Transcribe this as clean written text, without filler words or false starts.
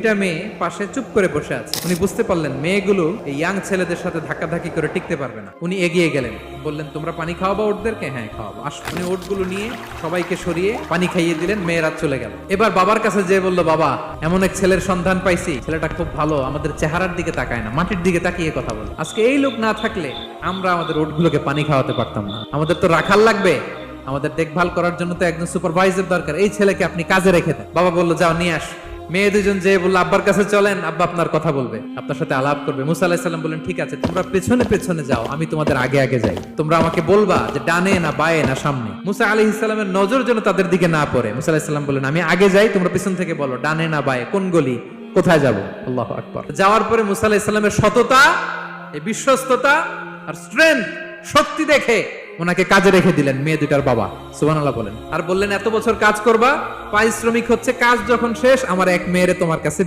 দুইটা মেয়ে পাশে চুপ করে বসে আছে। উনি বুঝতে পারলেন মেয়েগুলো এই ইয়াং ছেলেদের সাথে ধাক্কাধাক্কি করে টিকতে পারবে না। উনি এগিয়ে গেলেন, বললেন তোমরা পানি খাওয়াবা ওটদেরকে? হ্যাঁ খাওয়াবো। উনি ওটগুলো নিয়ে সবাইকে সরিয়ে পানি খাইয়ে দিলেন, মেয়েরা চলে গেল। এবার বাবার কাছে যেয়ে বলল, বাবা এমন এক ছেলের সন্ধান পাইছি, ছেলেটা খুব ভালো, আমাদের চেহারার দিকে তাকায় না, মাটির দিকে তাকিয়ে কথা বলে। আজকে এই লোক না থাকলে আমরা আমাদের ওটগুলোকে পানি খাওয়াতে পারতাম না। আমাদের তো রাখাল লাগবে, আমাদের দেখভাল করার জন্য তো একজন সুপারভাইজার দরকার। এই ছেলেকে আপনি কাজে রেখে দেন। বাবা বললো যাও নিয়ে আস। মেয়ে দুজন যে বললো আব্বার কাছে চলেন, আব্বা আপনার কথা বলবে, আপনার সাথে আলাপ করবে। মুসা আলাইহিস সালাম বললেন ঠিক আছে, তোমরা পেছনে পেছনে যাও, আমি তোমাদের আগে আগে যাই। তোমরা আমাকে বলবা যে ডানে না বায়ে না সামনে। মুসা আলাইহিস সালামের নজর যেন তাদের দিকে না পড়ে। মুসা আলাইহিস সালাম বললেন আমি আগে যাই, তোমরা পেছন থেকে বলো ডানে না বায়ে, কোন গলি, কোথায় যাবো। আল্লাহু আকবার। যাওয়ার পরে মুসা আলাইহিস সালামের সততা, এই বিশ্বস্ততা আর স্ট্রেংথ, শক্তি দেখে ওনাকে কাজে রেখে দিলেন মেয়ে দুটার বাবা। সুবহানাল্লাহ বলেন। আর বললেন এত বছর কাজ করবা, পারিশ্রমিক হচ্ছে কাজ যখন শেষ আমার এক মেয়েরে তোমার কাছে